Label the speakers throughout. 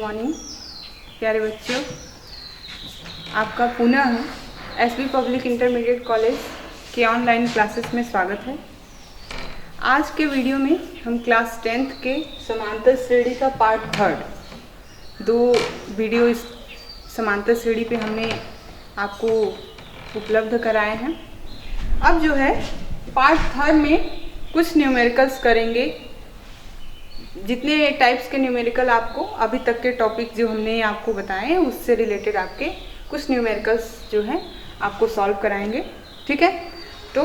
Speaker 1: Morning प्यारे बच्चों, आपका पुनः एसबी पब्लिक इंटरमीडिएट कॉलेज के ऑनलाइन क्लासेस में स्वागत है। आज के वीडियो में हम क्लास 10th के समांतर श्रेणी का पार्ट थर्ड दो वीडियो इस समांतर श्रेणी पे हमने आपको उपलब्ध कराए हैं। अब जो है पार्ट थर्ड में कुछ न्यूमेरिकल्स करेंगे। जितने टाइप्स के न्यूमेरिकल आपको अभी तक के टॉपिक जो हमने आपको बताए हैं उससे रिलेटेड आपके कुछ न्यूमेरिकल्स जो हैं आपको सॉल्व कराएंगे। ठीक है, तो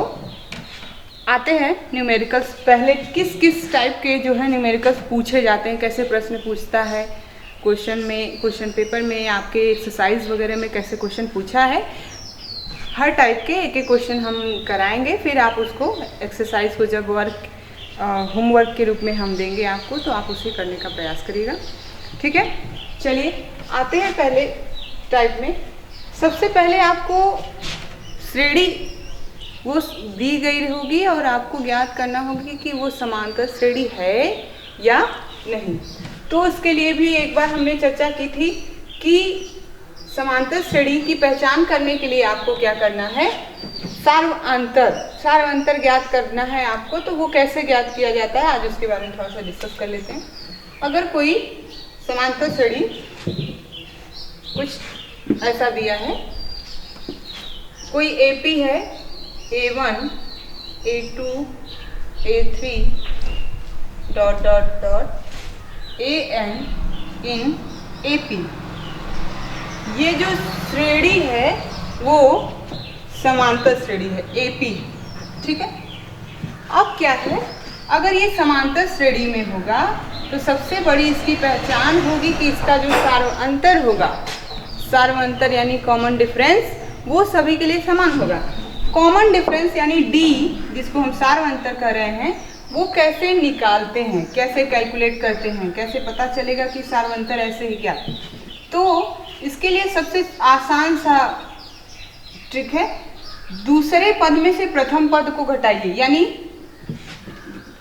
Speaker 1: आते हैं न्यूमेरिकल्स। पहले किस किस टाइप के जो है न्यूमेरिकल्स पूछे जाते हैं, कैसे प्रश्न पूछता है क्वेश्चन में, क्वेश्चन पेपर में, आपके एक्सरसाइज वगैरह में कैसे क्वेश्चन पूछा है, हर टाइप के एक एक क्वेश्चन हम कराएंगे। फिर आप उसको एक्सरसाइज को जब होमवर्क के रूप में हम देंगे आपको, तो आप उसे करने का प्रयास करिएगा। ठीक है, चलिए आते हैं पहले टाइप में। सबसे पहले आपको श्रेणी वो दी गई होगी और आपको ज्ञात करना होगी कि वो समांतर श्रेणी है या नहीं। तो उसके लिए भी एक बार हमने चर्चा की थी कि समांतर श्रेणी की पहचान करने के लिए आपको क्या करना है, सार्वअंतर ज्ञात करना है आपको। तो वो कैसे ज्ञात किया जाता है, आज उसके बारे में थोड़ा सा डिस्कस कर लेते हैं। अगर कोई समांतर श्रेणी कुछ ऐसा दिया है, कोई AP है, A1 A2 A3 dot dot dot AN in AP, ये जो श्रेणी है वो समांतर श्रेणी है AP। ठीक है, अब क्या है, अगर ये समांतर श्रेणी में होगा तो सबसे बड़ी इसकी पहचान होगी कि इसका जो सार्वअंतर होगा, सार्वअंतर यानी कॉमन डिफरेंस, वो सभी के लिए समान होगा। कॉमन डिफरेंस यानी D, जिसको हम सार्वअंतर कर रहे हैं, वो कैसे निकालते हैं, कैसे कैलकुलेट करते हैं, कैसे पता चलेगा कि सार्वअंतर ऐसे ही क्या। तो इसके लिए सबसे आसान सा ट्रिक है, दूसरे पद में से प्रथम पद को घटाइए, यानी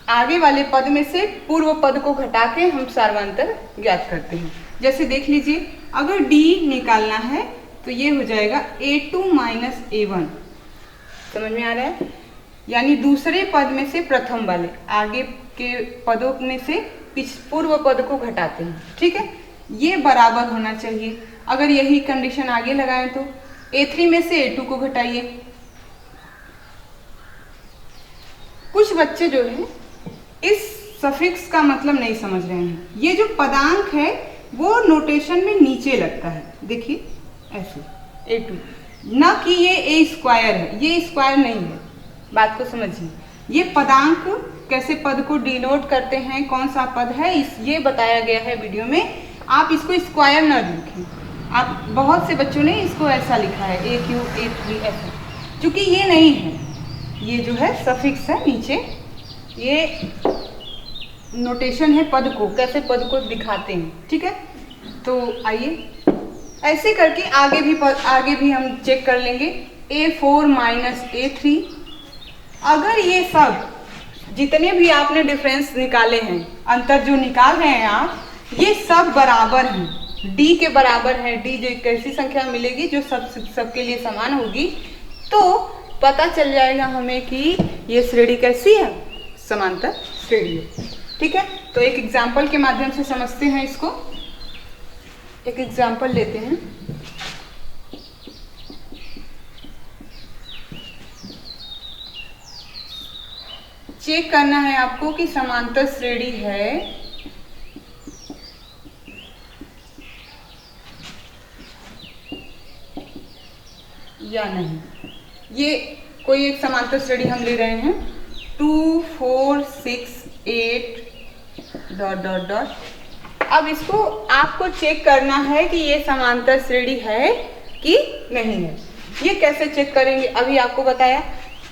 Speaker 1: आगे वाले पद में से पूर्व पद को घटा के हम सार्वअंतर ज्ञात करते हैं। जैसे देख लीजिए, अगर D निकालना है तो ये हो जाएगा A2 माइनस A1। समझ में आ रहा है, यानी दूसरे पद में से प्रथम वाले, आगे के पदों में से पूर्व पद को घटाते हैं। ठीक है, ये बराबर होना चाहिए। अगर यही कंडीशन आगे लगाएं तो A3 में से A2 को घटाइए। कुछ बच्चे जो है इस सफिक्स का मतलब नहीं समझ रहे हैं। ये जो पदांक है वो नोटेशन में नीचे लगता है, देखिए ऐसे A2, ना कि ये A स्क्वायर है, ये स्क्वायर नहीं है। बात को समझिए, ये पदांक कैसे पद को डिनोट करते हैं, कौन सा पद है, ये बताया गया है वीडियो में। आप इसको स्क्वायर न लिखें, आप बहुत से बच्चों ने इसको ऐसा लिखा है AQ A3 ऐसा, क्योंकि ये नहीं है, ये जो है सफिक्स है नीचे, ये नोटेशन है पद को, कैसे पद को दिखाते हैं। ठीक है, तो आइए ऐसे करके आगे भी हम चेक कर लेंगे। A4 माइनस A3, अगर ये सब जितने भी आपने डिफरेंस निकाले हैं, अंतर जो निकाल रहे हैं आप, ये सब बराबर हैं, D के बराबर है। D जो एक ऐसी संख्या मिलेगी जो सबके लिए समान होगी, तो पता चल जाएगा हमें कि ये श्रेणी कैसी है, समांतर श्रेणी है। ठीक है, तो एक एग्जाम्पल के माध्यम से समझते हैं इसको। एक एग्जाम्पल लेते हैं। चेक करना है आपको कि समांतर श्रेणी है या नहीं। ये कोई एक समांतर श्रेणी हम ले रहे हैं 2 4 6 8 डॉट डॉट डॉट। अब इसको आपको चेक करना है कि ये समांतर श्रेणी है कि नहीं है। ये कैसे चेक करेंगे, अभी आपको बताया।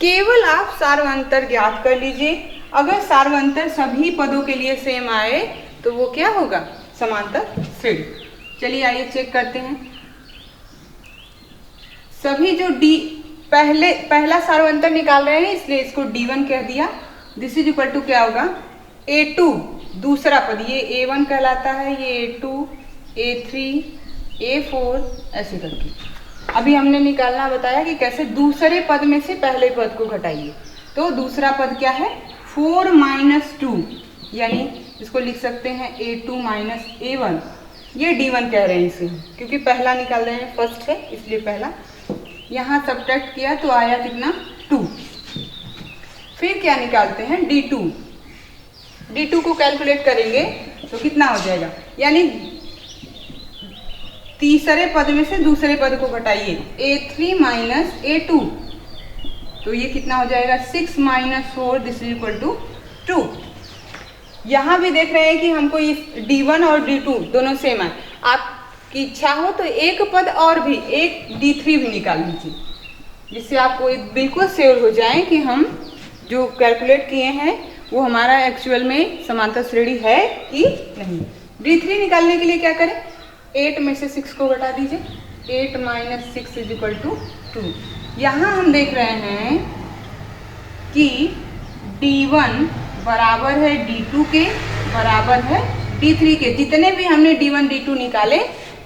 Speaker 1: केवल आप सार्वअंतर ज्ञात कर लीजिए। अगर सार्वअंतर सभी पदों के लिए सेम आए तो वो क्या होगा, समांतर श्रेणी। चलिए आइए चेक करते हैं। सभी जो पहला सार्वअंतर निकाल रहे हैं, इसलिए इसको D1 कह दिया। दिस इज इक्वल टू क्या होगा, A2 दूसरा पद, ये A1 कहलाता है, ये A2 A3 A4 ऐसे करके। अभी हमने निकालना बताया कि कैसे दूसरे पद में से पहले पद को घटाइए। तो दूसरा पद क्या है 4 - 2, यानी इसको लिख सकते हैं A2 - A1। ये D1 कह रहे हैं इसे, क्योंकि पहला निकाल रहे हैं, फर्स्ट है इसलिए पहला। यहाँ सब्ट्रैक्ट किया तो आया कितना 2। फिर क्या निकालते हैं D2। D2 को कैलकुलेट करेंगे तो कितना हो जाएगा, यानी तीसरे पद में से दूसरे पद को घटाइए A3 - A2, तो ये कितना हो जाएगा 6 - 4 दिस इज इक्वल टू 2। यहाँ भी देख रहे हैं कि हमको इस D1 और D2 दोनों सेम है। आपकी इच्छा हो तो एक पद और भी, एक D3 भी निकाल लीजिए, जिससे आपको बिल्कुल श्योर हो जाए कि हम जो कैलकुलेट किए हैं वो हमारा एक्चुअल में समांतर श्रेणी है कि नहीं। D3 निकालने के लिए क्या करें, 8 में से 6 को घटा दीजिए, 8 - 6 इज इक्वल टू 2। यहाँ हम देख रहे हैं कि D1 बराबर है D2 के, बराबर है D3 के। जितने भी हमने D1 D2 निकाले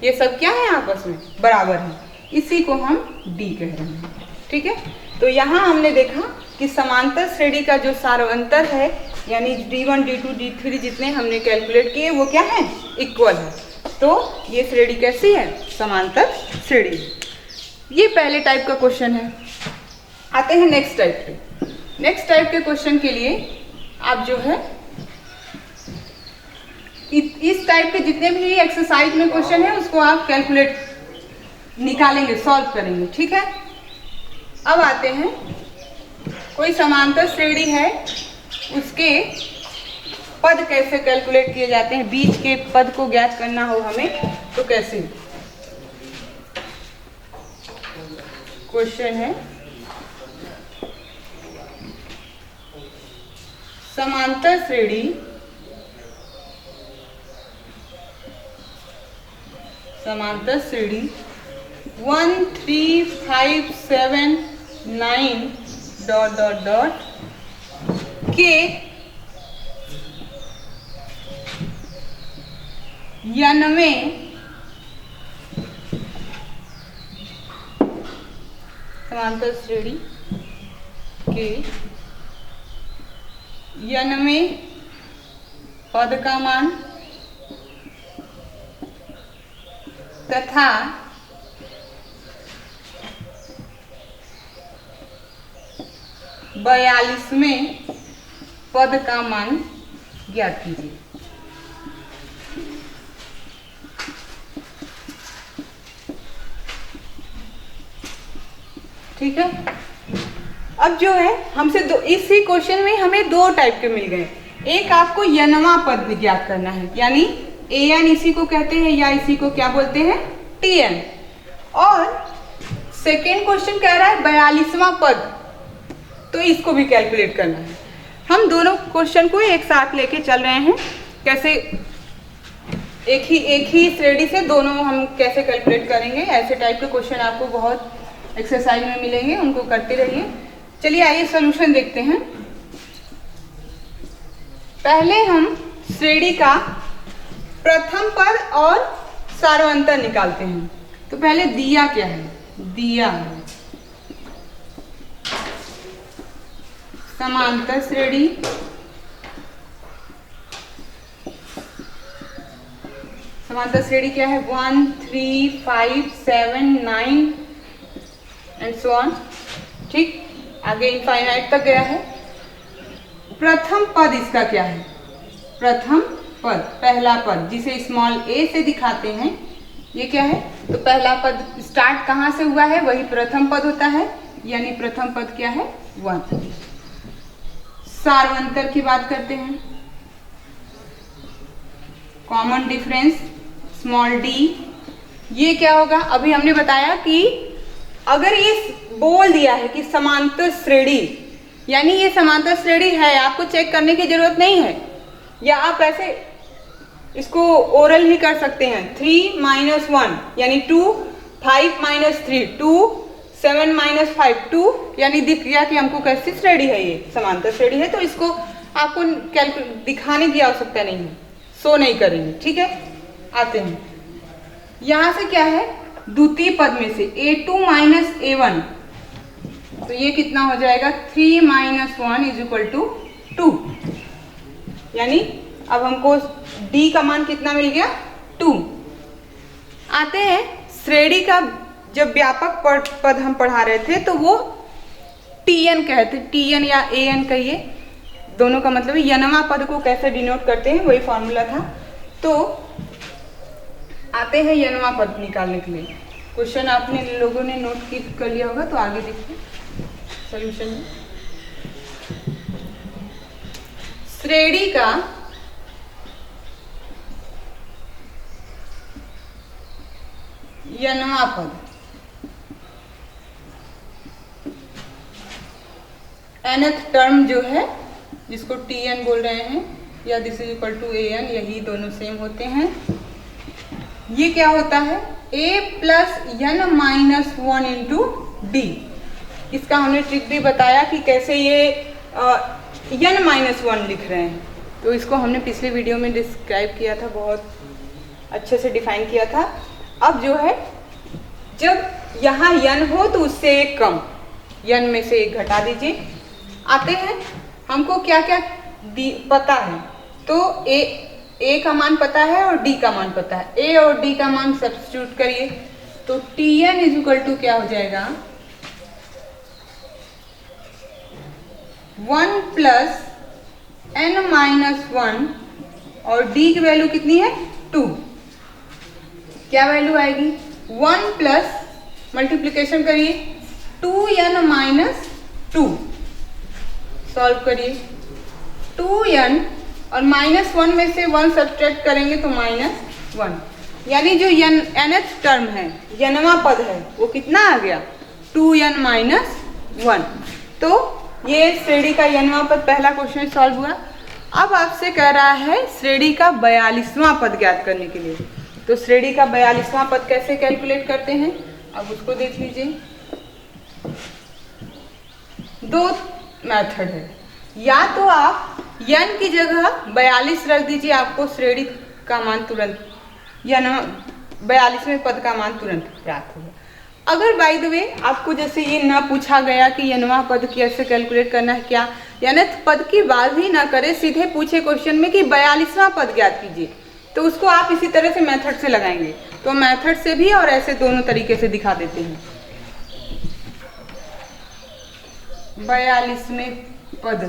Speaker 1: ये सब क्या है आपस में बराबर है, इसी को हम D कह रहे हैं। ठीक है, तो यहाँ हमने देखा कि समांतर श्रेणी का जो सारवंतर है, यानी D1 D2 D3 जितने हमने कैलकुलेट किए वो क्या है, इक्वल है। तो ये श्रेणी कैसी है, समांतर श्रेणी। ये पहले टाइप का क्वेश्चन है। आते हैं नेक्स्ट टाइप पे। नेक्स्ट टाइप के क्वेश्चन के लिए आप जो है इस टाइप के जितने भी एक्सरसाइज में क्वेश्चन है उसको आप कैलकुलेट निकालेंगे, सॉल्व करेंगे। ठीक है, अब आते हैं कोई समांतर श्रेणी है, उसके पद कैसे कैलकुलेट किए जाते हैं, बीच के पद को ज्ञात करना हो हमें तो कैसे। क्वेश्चन है समांतर श्रेणी 1 3 5 7 9 ... के n वें समांतर श्रेणी के n वें पद का मान तथा 42वें पद का मान ज्ञात कीजिए। ठीक है, अब जो है हमसे इसी क्वेश्चन में हमें दो टाइप के मिल गए। एक आपको n वां पद ज्ञात करना है, यानी an इसी को कहते हैं या इसी को क्या बोलते हैं, tn। और सेकेंड क्वेश्चन कह रहा है 42वां पद, तो इसको भी कैलकुलेट करना है। हम दोनों क्वेश्चन को एक साथ लेके चल रहे हैं, कैसे एक ही श्रेणी से दोनों हम कैसे कैलकुलेट करेंगे। ऐसे टाइप के क्वेश्चन आपको बहुत एक्सरसाइज में मिलेंगे, उनको करते रहिए। चलिए आइए सॉल्यूशन देखते हैं। पहले हम श्रेणी का प्रथम पद और सारवंतर निकालते हैं। तो पहले दिया क्या है, दिया है समांतर श्रेणी समांतर श्रेणी क्या है 1 3 5 7 9 एंड सो ऑन। ठीक, आगे इनफाइनाइट तक गया है। प्रथम पद इसका क्या है, प्रथम पद, पहला पद जिसे स्मॉल a से दिखाते हैं, ये क्या है, तो पहला पद स्टार्ट कहाँ से हुआ है वही प्रथम पद होता है, यानी प्रथम पद क्या है 1। सारवंतर की बात करते हैं। कॉमन डिफरेंस स्मॉल d, ये क्या होगा, अभी हमने बताया कि अगर ये बोल दिया है कि समांतर श्रेणी, यानी ये समांतर श्रेणी है, आपको चेक करने की जरूरत नहीं है, या आप ऐसे इसको ओरल ही कर सकते हैं। 3 - 1 यानी 2, 5 - 3 2, 7 - 5 2, यानी दिख गया कि हमको कैसी श्रेणी है, ये समांतर श्रेणी है। तो इसको आपको दिखाने की आवश्यकता नहीं है, शो नहीं करेंगे। ठीक है, आते हैं यहाँ से क्या है, द्वितीय पद में से a2 माइनस a1, तो ये कितना हो जाएगा 3 माइनस 1 इज इक्वल टू 2। यानी अब हमको d का मान कितना मिल गया, 2। आते हैं श्रेणी का, जब व्यापक पद हम पढ़ा रहे थे तो वो tn कहते, tn या an कहिए, दोनों का मतलब है। यनवा पद को कैसे डिनोट करते हैं वही फॉर्मूला था। तो आते हैं यनवा पद निकालने के लिए। क्वेश्चन आपने लोगों ने नोट कर लिया होगा, तो आगे देखिए सॉल्यूशन में। श्रेणी का यनवा पद nth टर्म जो है, जिसको tn बोल रहे हैं, या this is equal to an, यही दोनों सेम होते हैं। ये क्या होता है, a plus n minus 1 into D. इसका हमने ट्रिक भी बताया कि कैसे ये n माइनस 1 लिख रहे हैं, तो इसको हमने पिछले वीडियो में डिस्क्राइब किया था, बहुत अच्छे से डिफाइन किया था। अब जो है, जब यहाँ n हो तो उससे एक कम, n में से एक घटा दीजिए। आते हैं, हमको क्या क्या पता है, तो a का मान पता है और d का मान पता है। a और d का मान सब्स्टिट्यूट करिए, तो tn इज इक्वल टू क्या हो जाएगा, 1 प्लस n माइनस 1, और d की वैल्यू कितनी है, 2। क्या वैल्यू आएगी, 1 प्लस मल्टीप्लीकेशन करिए 2n माइनस 2, सॉल्व करिए 2n और माइनस 1 में से 1 सब्ट्रैक्ट करेंगे तो माइनस 1, यानी जो nth टर्म है, यनवा पद है, वो कितना आ गया, 2n माइनस 1। तो ये श्रेणी का यनवा पद पहला क्वेश्चन सॉल्व हुआ। अब आपसे कह रहा है श्रेणी का 42वां पद ज्ञात करने के लिए। तो श्रेणी का 42वां पद कैसे कैलकुलेट करते हैं, अब उसको देख लीजिए। दो मेथड है, या तो आप n की जगह 42 रख दीजिए, आपको श्रेणी का मान तुरंत, या 42वें पद का मान तुरंत प्राप्त होगा। अगर बाय द वे आपको जैसे ये ना पूछा गया कि यनवा पद कैसे कैलकुलेट करना है, क्या nth पद की बात ही ना करे, सीधे पूछे क्वेश्चन में कि 42वां पद ज्ञात कीजिए, तो उसको आप इसी तरह से मेथड से लगाएंगे। तो मेथड से भी और ऐसे दोनों तरीके से दिखा देते हैं। 42वें पद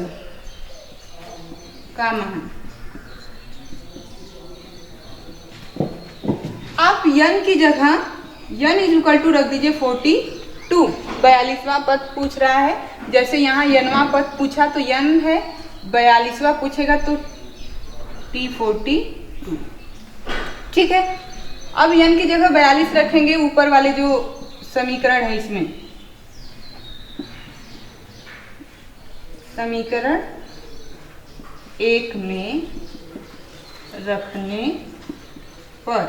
Speaker 1: का मान आप n की जगह n इज इक्वल टू रख दीजिए 42। 42वां पद पूछ रहा है, जैसे यहाँ यनवा पद पूछा तो n है, 42वां पूछेगा तो t42। ठीक है, अब n की जगह 42 रखेंगे ऊपर वाले जो समीकरण है, इसमें समीकरण 1 में रखने पर,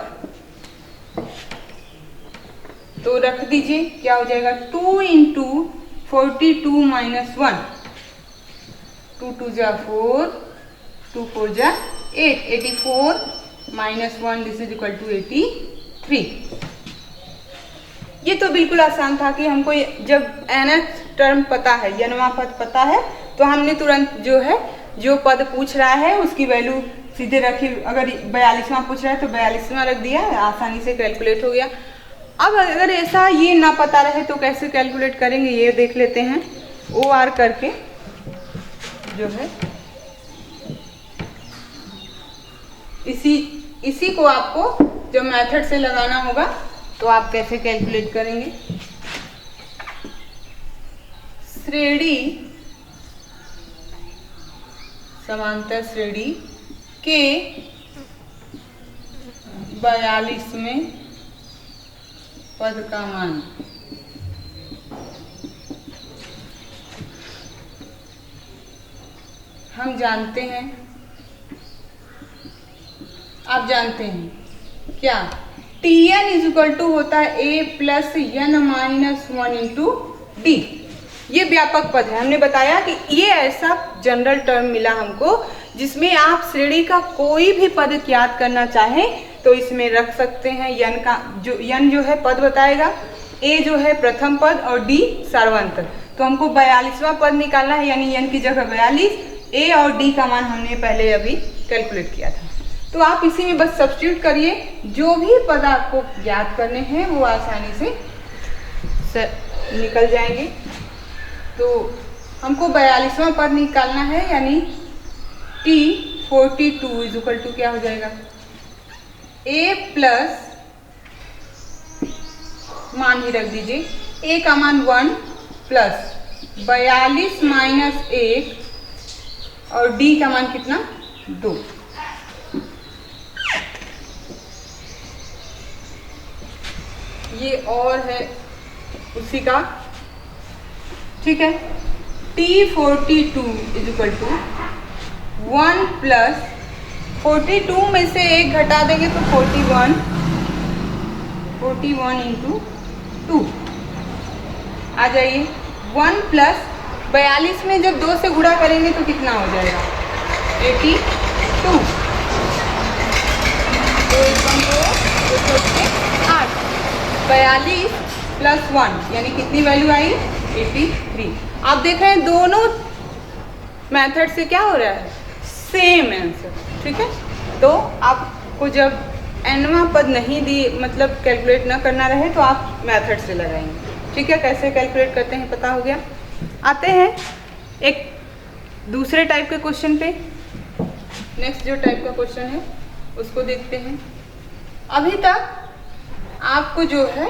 Speaker 1: तो रख दीजिए, क्या हो जाएगा 2 इंटू 42 माइनस 1, 2 2 जा 4, 2 4 जा 8, 84 minus 1, this is equal to 83। ये तो बिल्कुल आसान था कि हमको जब nth टर्म पता है, यनवा पद पता है, तो हमने तुरंत जो है, जो पद पूछ रहा है उसकी वैल्यू सीधे रखी। अगर 42वां पूछ रहा है तो 42वां रख दिया, आसानी से कैलकुलेट हो गया। अब अगर ऐसा ये ना पता रहे तो कैसे कैलकुलेट करेंगे, ये देख लेते हैं। OR करके जो है, इसी को आपको जो मेथड से लगाना होगा, तो आप कैसे कैलकुलेट करेंगे। श्रेणी, समांतर श्रेणी के 42वें पद का मान हम जानते हैं, आप जानते हैं क्या, Tn इज इक्वल टू होता है a plus n minus 1 into D. ये व्यापक पद है, हमने बताया कि ये ऐसा जनरल टर्म मिला हमको जिसमें आप श्रेणी का कोई भी पद ज्ञात करना चाहें तो इसमें रख सकते हैं यन का जो यन जो है पद बताएगा, ए जो है प्रथम पद और डी सार्वंतर। तो हमको 42वां पद निकालना है, यानी यन की जगह 42, ए और डी का मान हमने पहले अभी कैलकुलेट किया था। तो आप इसी में बस सब्स्टिट्यूट करिए, जो भी पद आपको याद करने हैं वो आसानी से निकल जाएंगे। तो हमको 42वां पद निकालना है, यानी T42 इज इक्वल टू क्या हो जाएगा, ए प्लस मान ही रख दीजिए, ए का मान 1 प्लस 42 माइनस 1 और डी का मान कितना 2। ये और है उसी का, ठीक है। T42 is equal to 1 plus 42 में से 1 घटा देंगे तो 41 इंटू 2 आ जाइए। 1 प्लस 42 में जब 2 से गुणा करेंगे तो कितना हो जाएगा 82। तो 8 42 प्लस 1 यानी कितनी वैल्यू आई 83। आप देख रहे हैं दोनों मेथड से क्या हो रहा है, सेम आंसर, ठीक है। तो आपको जब nवां पद नहीं दी मतलब कैलकुलेट ना करना रहे तो आप मेथड से लगाएंगे, ठीक है। कैसे कैलकुलेट करते हैं पता हो गया। आते हैं एक दूसरे टाइप के क्वेश्चन पे। नेक्स्ट जो टाइप का क्वेश्चन है उसको देखते हैं। अभी तक आपको जो है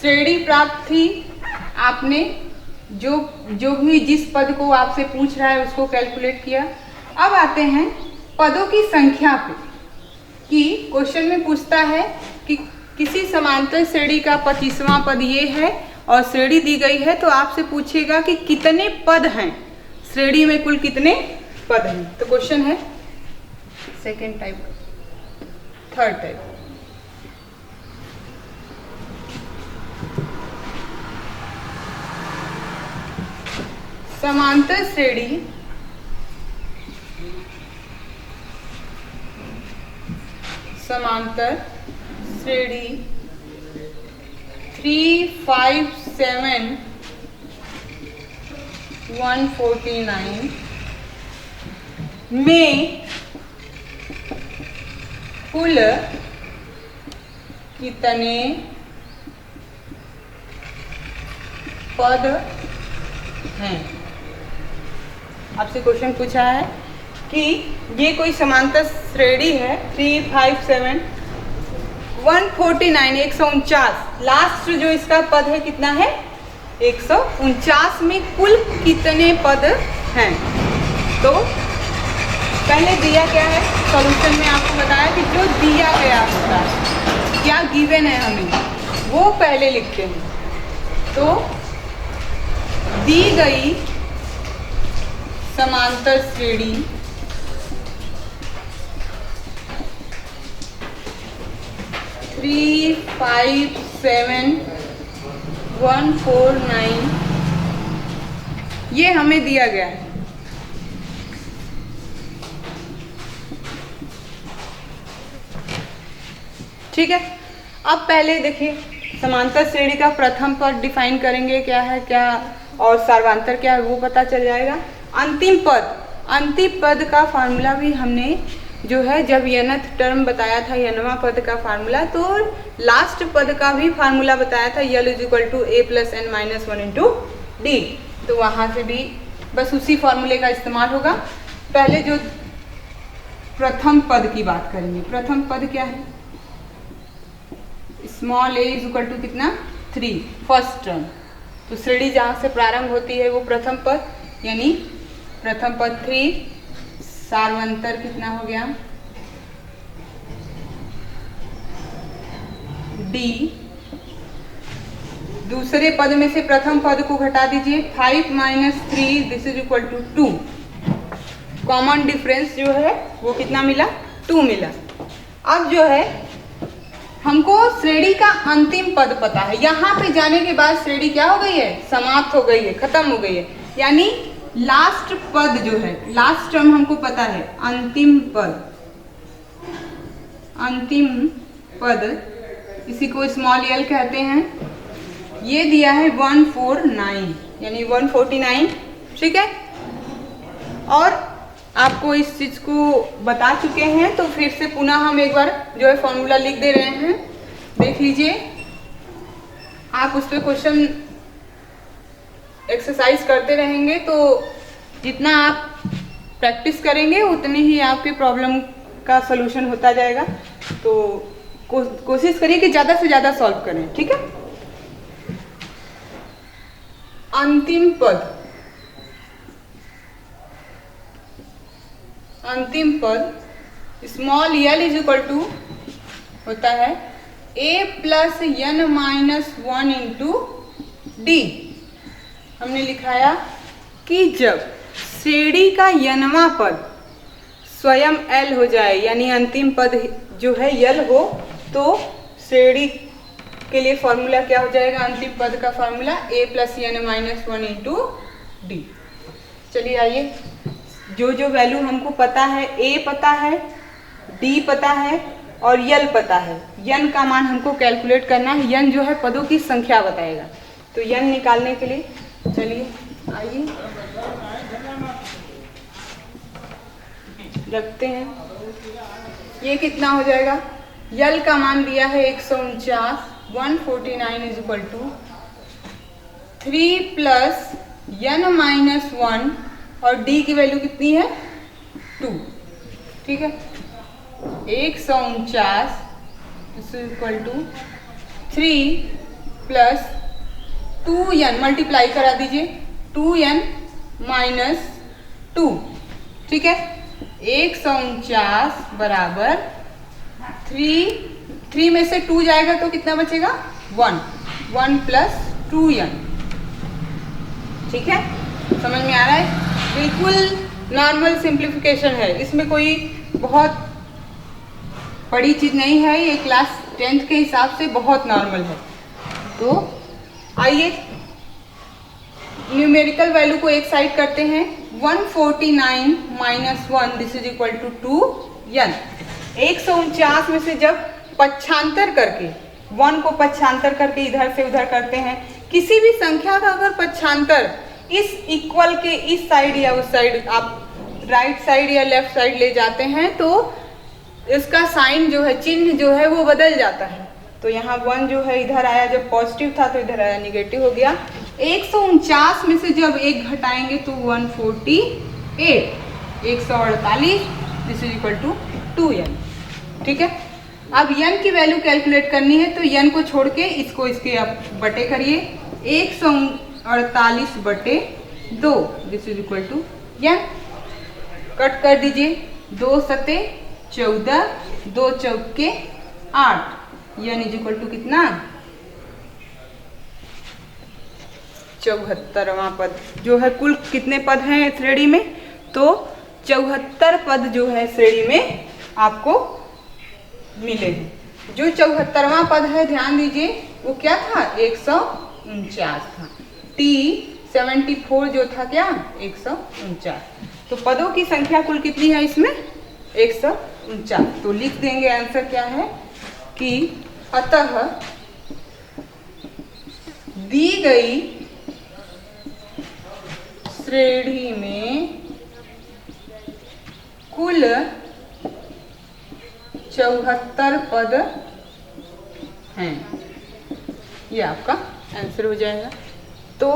Speaker 1: श्रेणी प्राप्त थी, आपने जो भी जिस पद को आपसे पूछ रहा है उसको कैलकुलेट किया। अब आते हैं पदों की संख्या पे, कि क्वेश्चन में पूछता है कि किसी समांतर श्रेणी का 25वां पद ये है और श्रेणी दी गई है, तो आपसे पूछेगा कि कितने पद हैं, श्रेणी में कुल कितने पद हैं। तो क्वेश्चन है सेकेंड टाइप, थर्ड टाइप। समांतर श्रेणी समांतर श्रेणी 3, 5, 7, 149 में कुल कितने पद हैं। आपसे क्वेश्चन पूछा है कि ये कोई समांतर श्रेणी है 3, 5, 7, 149 149, लास्ट जो इसका पद है कितना है 149 में कुल कितने पद हैं। तो पहले दिया क्या है, सॉल्यूशन में आपको बताया कि जो दिया गया होता है, क्या गिवन है हमें, वो पहले लिखते हैं। तो दी गई समांतर श्रेणी थ्री 5, 7, 149 ये हमें दिया गया है। ठीक है, अब पहले देखिए समांतर श्रेणी का प्रथम पद डिफाइन करेंगे क्या है क्या, और सार्वंतर क्या है वो पता चल जाएगा। अंतिम पद का फार्मूला भी हमने जो है जब nth टर्म बताया था nवां पद का फार्मूला, तो लास्ट पद का भी फार्मूला बताया था L = a + n - 1 × d। तो वहाँ से भी बस उसी फार्मूले का इस्तेमाल होगा। पहले जो प्रथम पद की बात करेंगे, प्रथम पद क्या है, स्मॉल a = कितना 3 फर्स्ट टर्म। तो श्रेणी जहाँ से प्रारंभ होती है वो प्रथम पद, यानी प्रथम पद 3, सार्वंतर कितना हो गया d। दूसरे पद में से प्रथम पद को घटा दीजिए, 5 - 3 this is equal to 2। Common difference जो है वो कितना मिला 2 मिला। अब जो है हमको श्रेणी का अंतिम पद पता है, यहाँ पे जाने के बाद श्रेणी क्या हो गई है, समाप्त हो गई है, खत्म हो गई है। यानी लास्ट पद जो है, लास्ट टर्म हमको पता है, अंतिम पद अंतिम पद, इसी को स्मॉल एल कहते हैं, ये दिया है 149 यानी 149, ठीक है। और आपको इस चीज़ को बता चुके हैं तो फिर से पुनः हम एक बार जो है फॉर्मूला लिख दे रहे हैं, देख लीजिए। आप उस पर क्वेश्चन एक्सरसाइज करते रहेंगे तो जितना आप प्रैक्टिस करेंगे उतनी ही आपके प्रॉब्लम का सलूशन होता जाएगा। तो कोशिश करिए कि ज़्यादा से ज़्यादा सॉल्व करें, ठीक है। अंतिम पद, अंतिम पद small L is equal to होता है a plus n minus 1 into D. हमने लिखाया कि जब श्रेणी का n वां पद स्वयं l हो जाए यानी अंतिम पद जो है l हो तो श्रेणी के लिए फॉर्मूला क्या हो जाएगा, अंतिम पद का formula a plus n minus 1 into D. चलिए आइए, जो जो वैल्यू हमको पता है, a पता है, d पता है और l पता है, n का मान हमको कैलकुलेट करना है। n जो है पदों की संख्या बताएगा, तो n निकालने के लिए चलिए आइए रखते हैं। ये कितना हो जाएगा, l का मान दिया है 149, 149 is equal to 3 plus n minus 1 और d की वैल्यू कितनी है 2, ठीक है। 149 is equal to 3 plus 2n, multiply करा दीजिए 2n माइनस 2, ठीक है। 149 बराबर 3 में से 2 जाएगा तो कितना बचेगा 1 प्लस 2n, ठीक है। समझ में आ रहा है, बिल्कुल नॉर्मल सिंप्लीफिकेशन है, इसमें कोई बहुत बड़ी चीज नहीं है, ये क्लास 10th के हिसाब से बहुत नॉर्मल है। तो आइए न्यूमेरिकल वैल्यू को एक साइड करते हैं। 149 minus 1 this is equal to 2n। 149 में से जब पक्षांतर करके 1 को पक्षांतर करके इधर से उधर करते हैं, किसी भी संख्या का अगर पक्षांतर इस इक्वल के इस साइड या उस साइड, आप राइट साइड या लेफ्ट साइड ले जाते हैं तो इसका साइन जो है, चिन्ह जो है वो बदल जाता है। तो यहाँ 1 जो है इधर आया, जब पॉजिटिव था तो इधर आया निगेटिव हो गया। 149 में से जब 1 घटाएंगे तो 148, 148 this is equal to 2n, ठीक है। अब n की वैल्यू कैलकुलेट करनी है तो n को छोड़ के इसको इसके आप बटे करिए, 148 बटे 2 this is equal to n। Cut कर दीजिए, 2 सते 14, 2 चौके 8, n इज इक्वल टू कितना 74वां पद जो है। कुल कितने पद हैं श्रेणी में, तो 74 पद जो है श्रेणी में आपको मिले हैं। जो 74वां पद है ध्यान दीजिए वो क्या था 149 था, T74 जो था क्या 149। तो पदों की संख्या कुल कितनी है इसमें 149। तो लिख देंगे आंसर क्या है कि अतः दी गई श्रेणी में कुल 74 पद हैं, ये आपका आंसर हो जाएगा। तो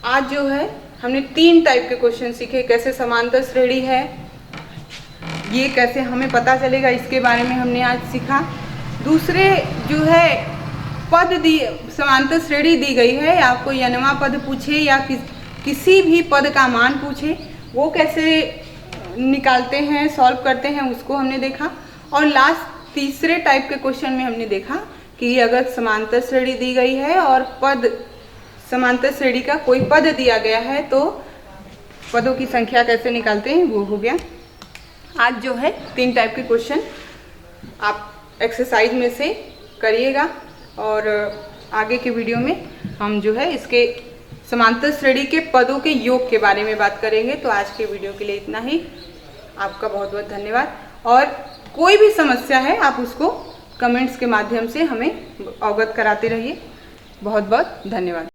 Speaker 1: आज जो है हमने 3 टाइप के क्वेश्चन सीखे, कैसे समांतर श्रेणी है, ये कैसे हमें पता चलेगा इसके बारे में हमने आज सीखा। दूसरे जो है पद दी, समांतर श्रेणी दी गई है, आपको n वां पद पूछे या किसी भी पद का मान पूछे, वो कैसे निकालते हैं, सॉल्व करते हैं, उसको हमने देखा। और लास्ट तीसरे टाइप के क्वेश्चन में हमने देखा कि अगर समांतर श्रेणी दी गई है और पद समांतर श्रेणी का कोई पद दिया गया है तो पदों की संख्या कैसे निकालते हैं, वो हो गया। आज जो है 3 टाइप के क्वेश्चन आप एक्सरसाइज में से करिएगा और आगे के वीडियो में हम जो है इसके समांतर श्रेणी के पदों के योग के बारे में बात करेंगे। तो आज के वीडियो के लिए इतना ही, आपका बहुत बहुत धन्यवाद। और कोई भी समस्या है आप उसको कमेंट्स के माध्यम से हमें अवगत कराते रहिए। बहुत बहुत धन्यवाद।